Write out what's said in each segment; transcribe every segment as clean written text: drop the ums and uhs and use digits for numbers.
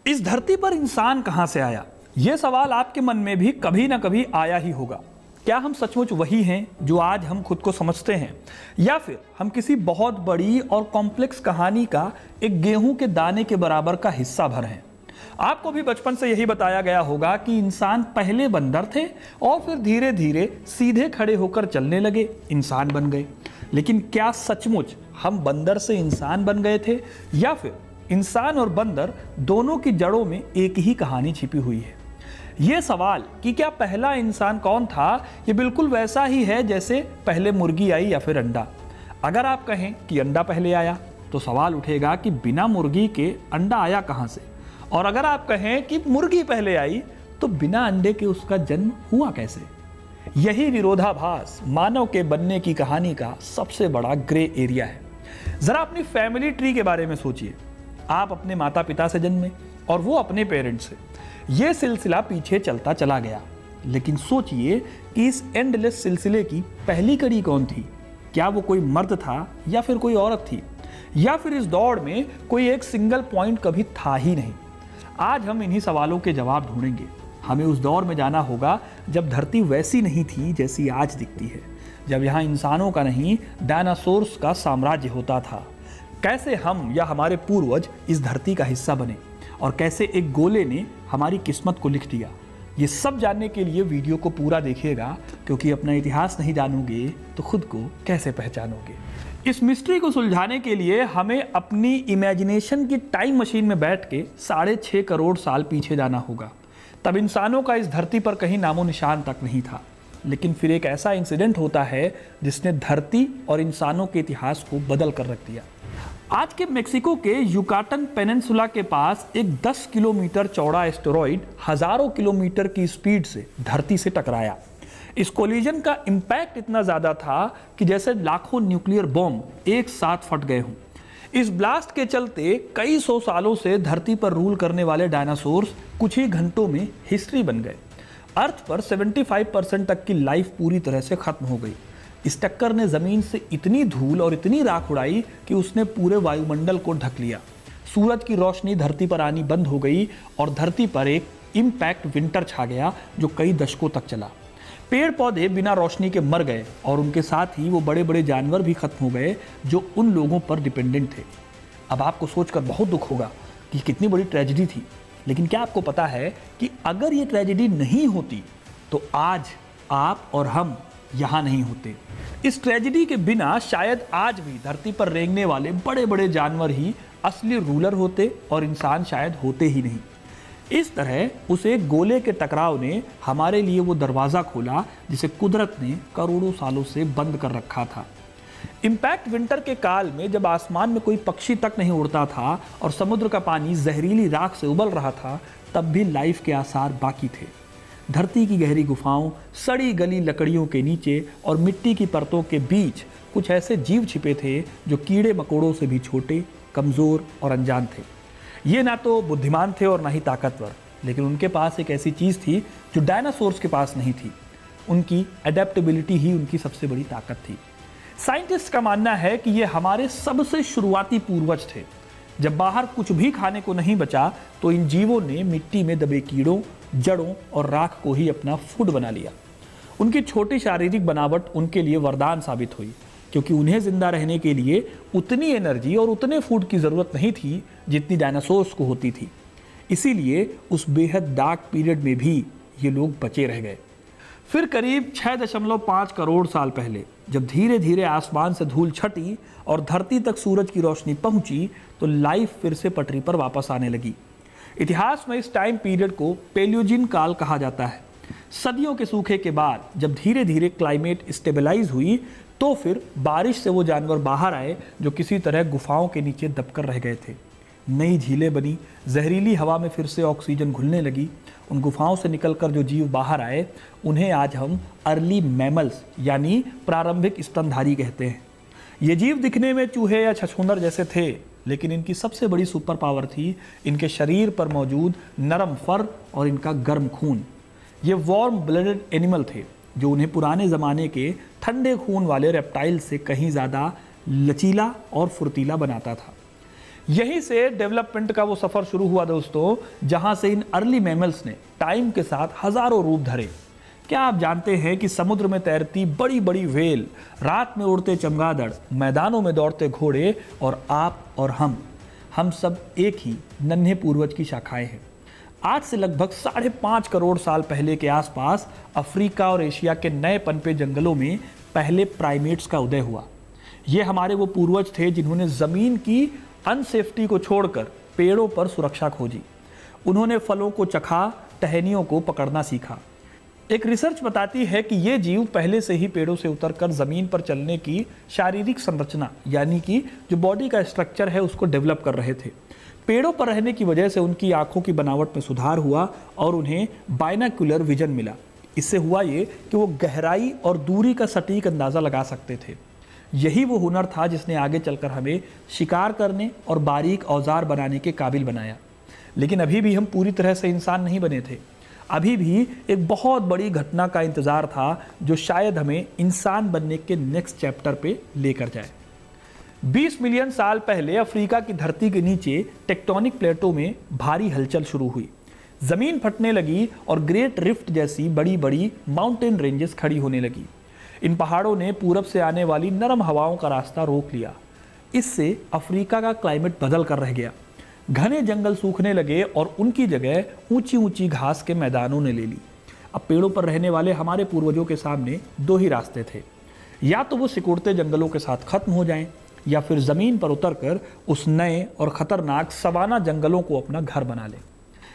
इस धरती पर इंसान कहां से आया? यह सवाल आपके मन में भी कभी ना कभी आया ही होगा। क्या हम सचमुच वही हैं जो आज हम खुद को समझते हैं, या फिर हम किसी बहुत बड़ी और कॉम्प्लेक्स कहानी का एक गेहूं के दाने के बराबर का हिस्सा भर हैं? आपको भी बचपन से यही बताया गया होगा कि इंसान पहले बंदर थे और फिर धीरे धीरे सीधे खड़े होकर चलने लगे, इंसान बन गए। लेकिन क्या सचमुच हम बंदर से इंसान बन गए थे, या फिर इंसान और बंदर दोनों की जड़ों में एक ही कहानी छिपी हुई है? यह सवाल कि क्या पहला इंसान कौन था, यह बिल्कुल वैसा ही है जैसे पहले मुर्गी आई या फिर अंडा। अगर आप कहें कि अंडा पहले आया तो सवाल उठेगा कि बिना मुर्गी के अंडा आया कहां से, और अगर आप कहें कि मुर्गी पहले आई तो बिना अंडे के उसका जन्म हुआ कैसे? यही विरोधाभास मानव के बनने की कहानी का सबसे बड़ा ग्रे एरिया है। जरा अपनी फैमिली ट्री के बारे में सोचिए। आप अपने माता पिता से जन्मे और वो अपने पेरेंट्स से। यह सिलसिला पीछे चलता चला गया, लेकिन सोचिए कि इस एंडलेस सिलसिले की पहली कड़ी कौन थी? क्या वो कोई मर्द था या फिर कोई औरत थी, या फिर इस दौड़ में कोई एक सिंगल पॉइंट कभी था ही नहीं? आज हम इन्हीं सवालों के जवाब ढूंढेंगे। हमें उस दौर में जाना होगा जब धरती वैसी नहीं थी जैसी आज दिखती है, जब यहाँ इंसानों का नहीं डायनासोर्स का साम्राज्य होता था। कैसे हम या हमारे पूर्वज इस धरती का हिस्सा बने, और कैसे एक गोले ने हमारी किस्मत को लिख दिया। ये सब जानने के लिए वीडियो को पूरा देखिएगा, क्योंकि अपना इतिहास नहीं जानोगे तो खुद को कैसे पहचानोगे। इस मिस्ट्री को सुलझाने के लिए हमें अपनी इमेजिनेशन की टाइम मशीन में बैठ के 6.5 करोड़ साल पीछे जाना होगा। तब इंसानों का इस धरती पर कहीं नामो निशान तक नहीं था। लेकिन फिर एक ऐसा इंसिडेंट होता है जिसने धरती और इंसानों के इतिहास को बदल कर रख दिया। आज के मेक्सिको के युकाटन पेनिनसुला के पास एक 10 किलोमीटर चौड़ा एस्टेरॉइड हजारों किलोमीटर की स्पीड से धरती से टकराया। इस कोलिजन का इंपैक्ट इतना ज्यादा था कि जैसे लाखों न्यूक्लियर बॉम्ब एक साथ फट गए हों। इस ब्लास्ट के चलते कई सौ सालों से धरती पर रूल करने वाले डायनासोर्स कुछ ही घंटों में हिस्ट्री बन गए। अर्थ पर 75% तक की लाइफ पूरी तरह से खत्म हो गई। इस टक्कर ने जमीन से इतनी धूल और इतनी राख उड़ाई कि उसने पूरे वायुमंडल को ढक लिया। सूरज की रोशनी धरती पर आनी बंद हो गई और धरती पर एक इम्पैक्ट विंटर छा गया जो कई दशकों तक चला। पेड़ पौधे बिना रोशनी के मर गए, और उनके साथ ही वो बड़े बड़े जानवर भी खत्म हो गए जो उन लोगों पर डिपेंडेंट थे। अब आपको सोचकर बहुत दुख होगा कि कितनी बड़ी ट्रेजेडी थी, लेकिन क्या आपको पता है कि अगर ये ट्रेजेडी नहीं होती तो आज आप और हम यहाँ नहीं होते। इस ट्रेजेडी के बिना शायद आज भी धरती पर रेंगने वाले बड़े बड़े जानवर ही असली रूलर होते और इंसान शायद होते ही नहीं। इस तरह उस एक गोले के टकराव ने हमारे लिए वो दरवाज़ा खोला जिसे कुदरत ने करोड़ों सालों से बंद कर रखा था। इम्पैक्ट विंटर के काल में जब आसमान में कोई पक्षी तक नहीं उड़ता था और समुद्र का पानी जहरीली राख से उबल रहा था, तब भी लाइफ के आसार बाकी थे। धरती की गहरी गुफाओं, सड़ी गली लकड़ियों के नीचे और मिट्टी की परतों के बीच कुछ ऐसे जीव छिपे थे जो कीड़े मकोड़ों से भी छोटे, कमज़ोर और अनजान थे। ये ना तो बुद्धिमान थे और ना ही ताकतवर, लेकिन उनके पास एक ऐसी चीज़ थी जो डायनासोर्स के पास नहीं थी। उनकी अडेप्टेबिलिटी ही उनकी सबसे बड़ी ताकत थी। साइंटिस्ट का मानना है कि ये हमारे सबसे शुरुआती पूर्वज थे। जब बाहर कुछ भी खाने को नहीं बचा तो इन जीवों ने मिट्टी में दबे कीड़ों, जड़ों और राख को ही अपना फूड बना लिया। उनकी छोटी शारीरिक बनावट उनके लिए वरदान साबित हुई, क्योंकि उन्हें जिंदा रहने के लिए उतनी एनर्जी और उतने फूड की ज़रूरत नहीं थी जितनी डायनासोर्स को होती थी। इसीलिए उस बेहद डार्क पीरियड में भी ये लोग बचे रह गए। फिर करीब 6.5 करोड़ साल पहले जब धीरे धीरे आसमान से धूल छटी और धरती तक सूरज की रोशनी पहुंची, तो लाइफ फिर से पटरी पर वापस आने लगी। इतिहास में इस टाइम पीरियड को पेलियोजिन काल कहा जाता है। सदियों के सूखे के बाद जब धीरे धीरे क्लाइमेट स्टेबलाइज हुई, तो फिर बारिश से वो जानवर बाहर आए जो किसी तरह गुफाओं के नीचे दबकर रह गए थे। नई झीलें बनी, जहरीली हवा में फिर से ऑक्सीजन घुलने लगी। उन गुफाओं से निकलकर जो जीव बाहर आए, उन्हें आज हम अर्ली मैमल्स यानी प्रारंभिक स्तनधारी कहते हैं। ये जीव दिखने में चूहे या छछूंदर जैसे थे, लेकिन इनकी सबसे बड़ी सुपर पावर थी इनके शरीर पर मौजूद नरम फर और इनका गर्म खून। ये वार्म ब्लडेड एनिमल थे जो उन्हें पुराने ज़माने के ठंडे खून वाले रेप्टाइल से कहीं ज़्यादा लचीला और फुर्तीला बनाता था। यहीं से डेवलपमेंट का वो सफर शुरू हुआ दोस्तों, जहां से इन अर्ली मैमल्स ने टाइम के साथ हजारों रूप धरे। क्या आप जानते हैं कि समुद्र में तैरती बड़ी बड़ी व्हेल, रात में उड़ते चमगादड़, मैदानों में दौड़ते घोड़े और आप और हम सब एक ही नन्हे पूर्वज की शाखाएं हैं। आज से लगभग 5.5 करोड़ साल पहले के आसपास अफ्रीका और एशिया के नए पनपे जंगलों में पहले प्राइमेट्स का उदय हुआ। ये हमारे वो पूर्वज थे जिन्होंने जमीन की अनसेफ्टी को छोड़कर पेड़ों पर सुरक्षा खोजी। उन्होंने फलों को चखा, टहनियों को पकड़ना सीखा। एक रिसर्च बताती है कि ये जीव पहले से ही पेड़ों से उतरकर जमीन पर चलने की शारीरिक संरचना, यानी कि जो बॉडी का स्ट्रक्चर है, उसको डेवलप कर रहे थे। पेड़ों पर रहने की वजह से उनकी आंखों की बनावट में सुधार हुआ और उन्हें बाइनोक्यूलर विजन मिला। इससे हुआ ये कि वो गहराई और दूरी का सटीक अंदाजा लगा सकते थे। यही वो हुनर था जिसने आगे चलकर हमें शिकार करने और बारीक औजार बनाने के काबिल बनाया। लेकिन अभी भी हम पूरी तरह से इंसान नहीं बने थे। अभी भी एक बहुत बड़ी घटना का इंतजार था जो शायद हमें इंसान बनने के नेक्स्ट चैप्टर पे लेकर जाए। 20 मिलियन साल पहले अफ्रीका की धरती के नीचे टेक्टोनिक प्लेटों में भारी हलचल शुरू हुई। जमीन फटने लगी और ग्रेट रिफ्ट जैसी बड़ी बड़ी माउंटेन रेंजेस खड़ी होने लगी। इन पहाड़ों ने पूरब से आने वाली नरम हवाओं का रास्ता रोक लिया। इससे अफ्रीका का क्लाइमेट बदल कर रह गया। घने जंगल सूखने लगे और उनकी जगह ऊंची ऊंची घास के मैदानों ने ले ली। अब पेड़ों पर रहने वाले हमारे पूर्वजों के सामने दो ही रास्ते थे, या तो वो सिकुड़ते जंगलों के साथ खत्म हो जाएं, या फिर जमीन पर उतरकर उस नए और खतरनाक सवाना जंगलों को अपना घर बना लें।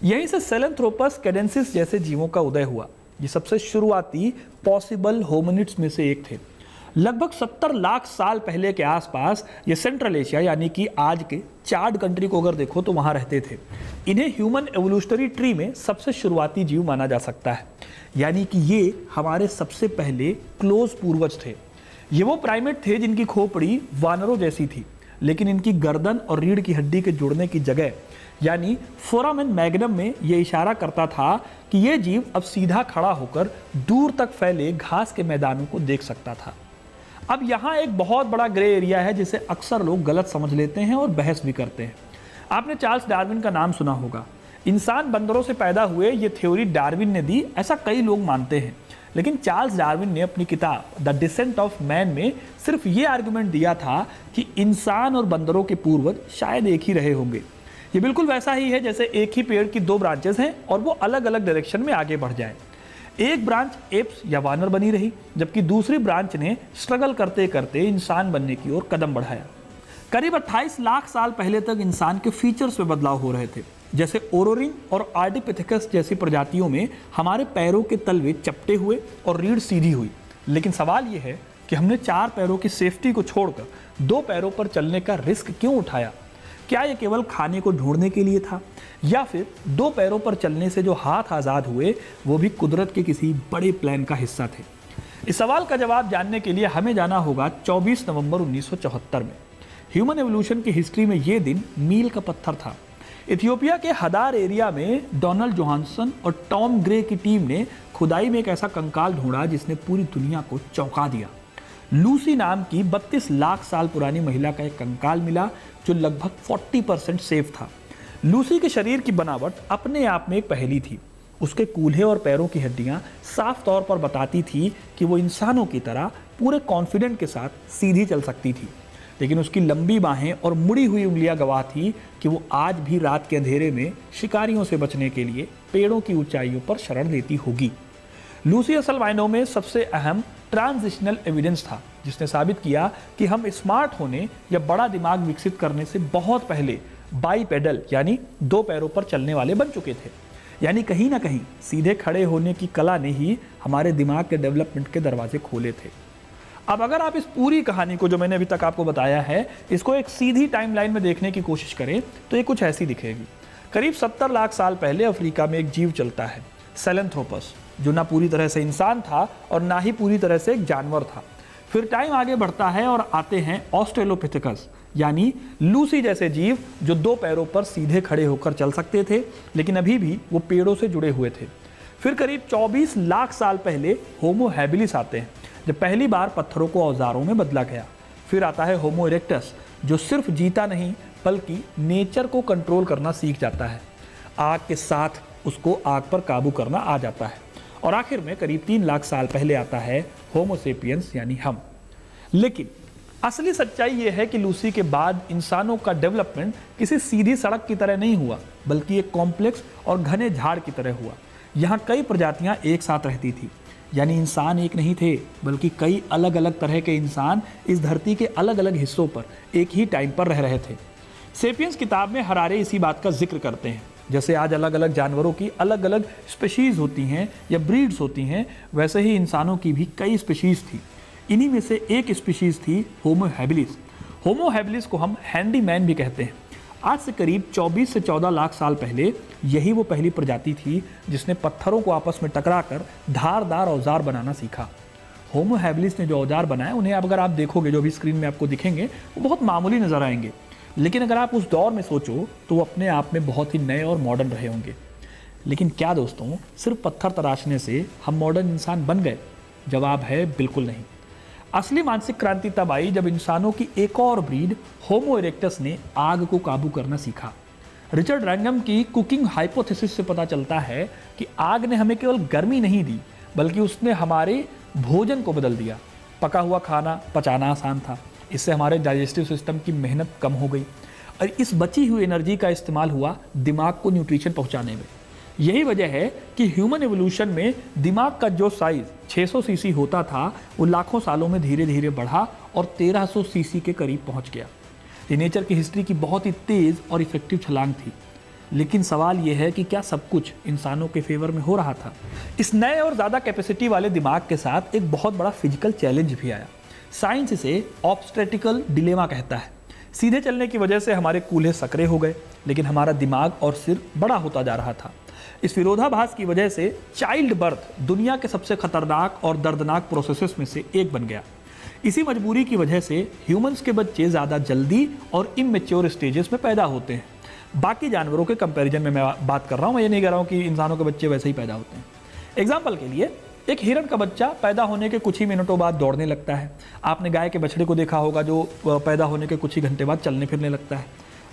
यहीं से सेलेंथ्रोपस कैडेंसिस जैसे जीवों का उदय हुआ। ये सबसे शुरुआती पॉसिबल होमिनिड्स में से एक थे। लगभग 70 लाख साल पहले के आसपास ये सेंट्रल एशिया, यानी कि आज के चाड कंट्री को अगर देखो तो वहां रहते थे। इन्हें ह्यूमन एवोल्यूशनरी ट्री में सबसे शुरुआती जीव माना जा सकता है, यानी कि ये हमारे सबसे पहले क्लोज पूर्वज थे। ये वो प्राइमेट थे जिनकी खोपड़ी वानरों जैसी थी, लेकिन इनकी गर्दन और रीढ़ की हड्डी के जुड़ने की जगह, यानी फोरामेन मैग्नम में यह इशारा करता था कि यह जीव अब सीधा खड़ा होकर दूर तक फैले घास के मैदानों को देख सकता था। अब यहाँ एक बहुत बड़ा ग्रे एरिया है जिसे अक्सर लोग गलत समझ लेते हैं और बहस भी करते हैं। आपने चार्ल्स डार्विन का नाम सुना होगा। इंसान बंदरों से पैदा हुए ये थ्योरी डार्विन ने दी, ऐसा कई लोग मानते हैं। लेकिन चार्ल्स डार्विन ने अपनी किताब द डिसेंट ऑफ मैन में सिर्फ ये आर्गुमेंट दिया था कि इंसान और बंदरों के पूर्वज शायद एक ही रहे होंगे। ये बिल्कुल वैसा ही है जैसे एक ही पेड़ की दो ब्रांचेस हैं और वो अलग अलग डायरेक्शन में आगे बढ़ जाए। एक ब्रांच एप्स या वानर बनी रही, जबकि दूसरी ब्रांच ने स्ट्रगल करते करते इंसान बनने की ओर कदम बढ़ाया। करीब 28 लाख साल पहले तक इंसान के फीचर्स में बदलाव हो रहे थे। जैसे ओरोरिन और आर्डिपिथेकस जैसी प्रजातियों में हमारे पैरों के तलवे चपटे हुए और रीढ़ सीधी हुई। लेकिन सवाल यह है कि हमने 4 पैरों की सेफ्टी को छोड़कर 2 पैरों पर चलने का रिस्क क्यों उठाया? क्या यह केवल खाने को ढूंढने के लिए था, या फिर 2 पैरों पर चलने से जो हाथ आज़ाद हुए वो भी कुदरत के किसी बड़े प्लान का हिस्सा थे? इस सवाल का जवाब जानने के लिए हमें जाना होगा 24 नवंबर 1974 में। ह्यूमन एवोल्यूशन की हिस्ट्री में ये दिन मील का पत्थर था। इथियोपिया के हदार एरिया में डोनाल्ड जोहानसन और टॉम ग्रे की टीम ने खुदाई में एक ऐसा कंकाल ढूंढा जिसने पूरी दुनिया को चौंका दिया। लूसी नाम की 32 लाख साल पुरानी महिला का एक कंकाल मिला जो लगभग 40% सेफ था। लूसी के शरीर की बनावट अपने आप में एक पहेली थी। उसके कूल्हे और पैरों की हड्डियां साफ तौर पर बताती थी कि वो इंसानों की तरह पूरे कॉन्फिडेंट के साथ सीधी चल सकती थी। लेकिन उसकी लंबी बाहें और मुड़ी हुई उंगलियां गवाह थी कि वो आज भी रात के अंधेरे में शिकारियों से बचने के लिए पेड़ों की ऊंचाइयों पर शरण लेती होगी। लूसी असल मायनों में सबसे अहम ट्रांजिशनल एविडेंस था जिसने साबित किया कि हम स्मार्ट होने या बड़ा दिमाग विकसित करने से बहुत पहले बाईपेडल यानी 2 पैरों पर चलने वाले बन चुके थे। यानी कहीं ना कहीं सीधे खड़े होने की कला ने ही हमारे दिमाग के डेवलपमेंट के दरवाजे खोले थे। अब अगर आप इस पूरी कहानी को जो मैंने अभी तक आपको बताया है, इसको एक सीधी टाइमलाइन में देखने की कोशिश करें तो ये कुछ ऐसी दिखेगी। करीब 70 लाख साल पहले अफ्रीका में एक जीव चलता है, सेलेंथ्रोपस, जो ना पूरी तरह से इंसान था और ना ही पूरी तरह से एक जानवर था। फिर टाइम आगे बढ़ता है और आते हैं ऑस्ट्रेलोपिथेकस, यानी लूसी जैसे जीव जो 2 पैरों पर सीधे खड़े होकर चल सकते थे, लेकिन अभी भी वो पेड़ों से जुड़े हुए थे। फिर करीब 24 लाख साल पहले होमो हैबिलिस आते हैं, जब पहली बार पत्थरों को औजारों में बदला गया। फिर आता है होमो इरेक्टस, जो सिर्फ जीता नहीं बल्कि नेचर को कंट्रोल करना सीख जाता है। आग के साथ उसको आग पर काबू करना आ जाता है। और आखिर में करीब 3 लाख साल पहले आता है होमो सेपियंस यानी हम। लेकिन असली सच्चाई यह है कि लूसी के बाद इंसानों का डेवलपमेंट किसी सीधी सड़क की तरह नहीं हुआ, बल्कि एक कॉम्प्लेक्स और घने झाड़ की तरह हुआ। यहाँ कई प्रजातियाँ एक साथ रहती थी, यानी इंसान एक नहीं थे, बल्कि कई अलग अलग तरह के इंसान इस धरती के अलग अलग हिस्सों पर एक ही टाइम पर रह रहे थे। सेपियंस किताब में हरारे इसी बात का जिक्र करते हैं। जैसे आज अलग अलग जानवरों की अलग अलग स्पीशीज़ होती हैं या ब्रीड्स होती हैं, वैसे ही इंसानों की भी कई स्पीशीज़ थी। इन्हीं में से एक स्पीशीज़ थी होमो हैबिलिस। होमो हैबिलिस को हम हैंडीमैन भी कहते हैं। आज से करीब 24 से 14 लाख साल पहले यही वो पहली प्रजाति थी जिसने पत्थरों को आपस में टकराकर धारदार औजार बनाना सीखा। होमो हैबिलिस ने जो औजार बनाए उन्हें अगर आप देखोगे, जो भी स्क्रीन में आपको दिखेंगे, वो बहुत मामूली नज़र आएंगे, लेकिन अगर आप उस दौर में सोचो तो वो अपने आप में बहुत ही नए और मॉडर्न रहे होंगे। लेकिन क्या दोस्तों, सिर्फ पत्थर तराशने से हम मॉडर्न इंसान बन गए? जवाब है बिल्कुल नहीं। असली मानसिक क्रांति तब आई जब इंसानों की एक और ब्रीड होमो इरेक्टस ने आग को काबू करना सीखा। रिचर्ड रैंगम की कुकिंग हाइपोथेसिस से पता चलता है कि आग ने हमें केवल गर्मी नहीं दी, बल्कि उसने हमारे भोजन को बदल दिया। पका हुआ खाना पचाना आसान था, इससे हमारे डाइजेस्टिव सिस्टम की मेहनत कम हो गई और इस बची हुई एनर्जी का इस्तेमाल हुआ दिमाग को न्यूट्रिशन पहुंचाने में। यही वजह है कि ह्यूमन एवोल्यूशन में दिमाग का जो साइज 600 सीसी होता था वो लाखों सालों में धीरे धीरे बढ़ा और 1300 सीसी के करीब पहुंच गया। ये नेचर की हिस्ट्री की बहुत ही तेज़ और इफेक्टिव छलांग थी। लेकिन सवाल यह है कि क्या सब कुछ इंसानों के फेवर में हो रहा था? इस नए और ज़्यादा कैपेसिटी वाले दिमाग के साथ एक बहुत बड़ा फिजिकल चैलेंज भी आया। साइंस इसे ऑब्स्टेटिकल डिलेमा कहता है। सीधे चलने की वजह से हमारे कूल्हे सकरे हो गए, लेकिन हमारा दिमाग और सिर बड़ा होता जा रहा था। इस विरोधाभास की वजह से चाइल्ड बर्थ दुनिया के सबसे खतरनाक और दर्दनाक प्रोसेसेस में से एक बन गया। इसी मजबूरी की वजह से ह्यूमंस के बच्चे ज़्यादा जल्दी और इमैच्योर स्टेजेस में पैदा होते हैं। बाकी जानवरों के कंपैरिजन में मैं बात कर रहा हूँ, मैं ये नहीं कह रहा हूँ कि इंसानों के बच्चे वैसे ही पैदा होते हैं। एग्जाम्पल के लिए, एक हिरण का बच्चा पैदा होने के कुछ ही मिनटों बाद दौड़ने लगता है। आपने गाय के बछड़े को देखा होगा जो पैदा होने के कुछ ही घंटे बाद चलने फिरने लगता है।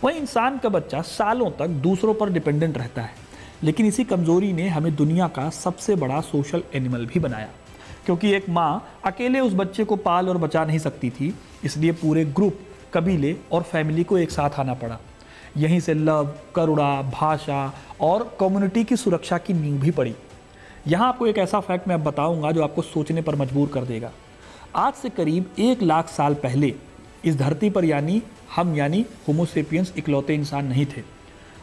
वहीं इंसान का बच्चा सालों तक दूसरों पर डिपेंडेंट रहता है। लेकिन इसी कमज़ोरी ने हमें दुनिया का सबसे बड़ा सोशल एनिमल भी बनाया, क्योंकि एक माँ अकेले उस बच्चे को पाल और बचा नहीं सकती थी, इसलिए पूरे ग्रुप, कबीले और फैमिली को एक साथ आना पड़ा। यहीं से लव, करुणा, भाषा और कम्युनिटी की सुरक्षा की नींव भी पड़ी। यहाँ आपको एक ऐसा फैक्ट मैं अब बताऊँगा जो आपको सोचने पर मजबूर कर देगा। आज से करीब 1 लाख साल पहले इस धरती पर हम यानी होमो सेपियंस इकलौते इंसान नहीं थे।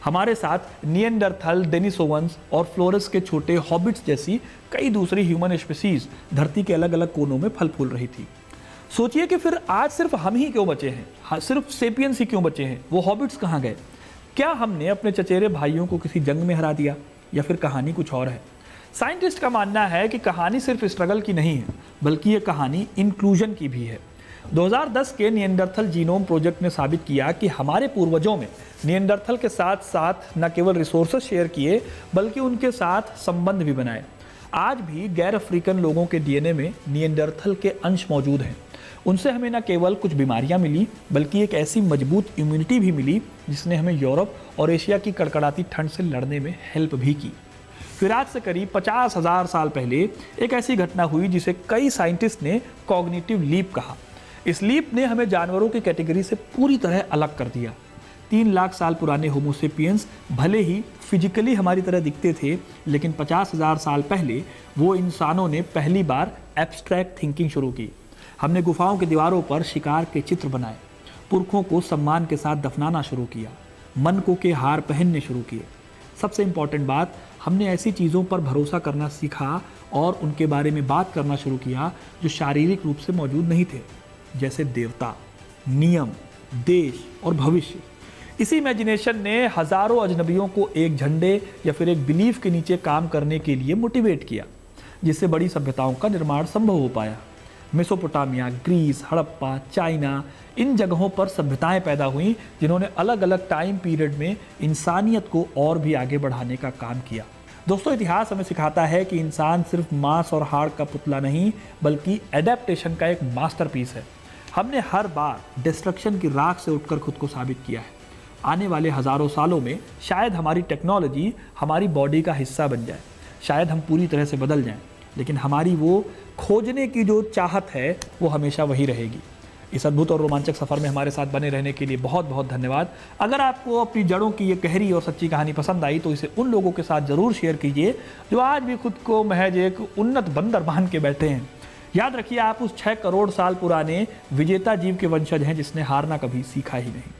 हमारे साथ निएंडरथल, डेनिसोवंस और फ्लोरेस के छोटे हॉबिट्स जैसी कई दूसरी ह्यूमन स्पीसीज धरती के अलग अलग कोनों में फल फूल रही थी। सोचिए कि फिर आज सिर्फ हम ही क्यों बचे हैं? सिर्फ सेपियंस ही क्यों बचे हैं? वो हॉबिट्स कहाँ गए? क्या हमने अपने चचेरे भाइयों को किसी जंग में हरा दिया, या फिर कहानी कुछ और है? साइंटिस्ट का मानना है कि कहानी सिर्फ स्ट्रगल की नहीं है, बल्कि ये कहानी इंक्लूजन की भी है। 2010 के निएंडरथल जीनोम प्रोजेक्ट ने साबित किया कि हमारे पूर्वजों में निएंडरथल के साथ साथ न केवल रिसोर्सेज शेयर किए, बल्कि उनके साथ संबंध भी बनाए। आज भी गैर अफ्रीकन लोगों के डीएनए में निएंडरथल के अंश मौजूद हैं। उनसे हमें न केवल कुछ बीमारियां मिली, बल्कि एक ऐसी मजबूत इम्यूनिटी भी मिली जिसने हमें यूरोप और एशिया की कड़कड़ाती ठंड से लड़ने में हेल्प भी की। फिर आज से करीब 50,000 साल पहले एक ऐसी घटना हुई जिसे कई साइंटिस्ट ने कॉग्निटिव लीप कहा। इस लीप ने हमें जानवरों की कैटेगरी से पूरी तरह अलग कर दिया। 3 लाख साल पुराने होमो सेपियंस भले ही फिजिकली हमारी तरह दिखते थे, लेकिन 50,000 साल पहले वो इंसानों ने पहली बार एब्स्ट्रैक्ट थिंकिंग शुरू की। हमने गुफाओं की दीवारों पर शिकार के चित्र बनाए, पुरखों को सम्मान के साथ दफनाना शुरू किया, मनकों के हार पहनने शुरू किए। सबसे इम्पॉर्टेंट बात, हमने ऐसी चीज़ों पर भरोसा करना सीखा और उनके बारे में बात करना शुरू किया जो शारीरिक रूप से मौजूद नहीं थे, जैसे देवता, नियम, देश और भविष्य। इसी इमेजिनेशन ने हज़ारों अजनबियों को एक झंडे या फिर एक बिलीफ के नीचे काम करने के लिए मोटिवेट किया, जिससे बड़ी सभ्यताओं का निर्माण संभव हो पाया। मेसोपोटामिया, ग्रीस, हड़प्पा, चाइना, इन जगहों पर सभ्यताएं पैदा हुईं जिन्होंने अलग अलग टाइम पीरियड में इंसानियत को और भी आगे बढ़ाने का काम किया। दोस्तों, इतिहास हमें सिखाता है कि इंसान सिर्फ मांस और हाड़ का पुतला नहीं, बल्कि एडेप्टेशन का एक मास्टरपीस है। हमने हर बार डिस्ट्रक्शन की राख से उठकर खुद को साबित किया है। आने वाले हज़ारों सालों में शायद हमारी टेक्नोलॉजी हमारी बॉडी का हिस्सा बन जाए, शायद हम पूरी तरह से बदल जाएं, लेकिन हमारी वो खोजने की जो चाहत है वो हमेशा वही रहेगी। इस अद्भुत और रोमांचक सफ़र में हमारे साथ बने रहने के लिए बहुत बहुत धन्यवाद। अगर आपको अपनी जड़ों की ये गहरी और सच्ची कहानी पसंद आई तो इसे उन लोगों के साथ ज़रूर शेयर कीजिए जो आज भी खुद को महज एक उन्नत बंदर मान के बैठे हैं। याद रखिए, आप उस 6 करोड़ साल पुराने विजेता जीव के वंशज हैं जिसने हारना कभी सीखा ही नहीं।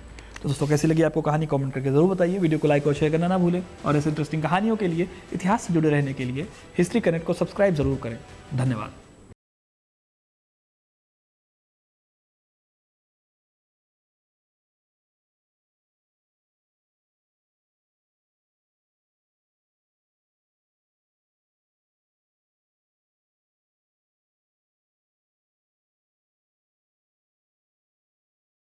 तो दोस्तों, कैसी लगी आपको कहानी कमेंट करके ज़रूर बताइए। वीडियो को लाइक और शेयर करना ना भूलें और ऐसे इंटरेस्टिंग कहानियों के लिए, इतिहास से जुड़े रहने के लिए हिस्ट्री कनेक्ट को सब्सक्राइब ज़रूर करें। धन्यवाद।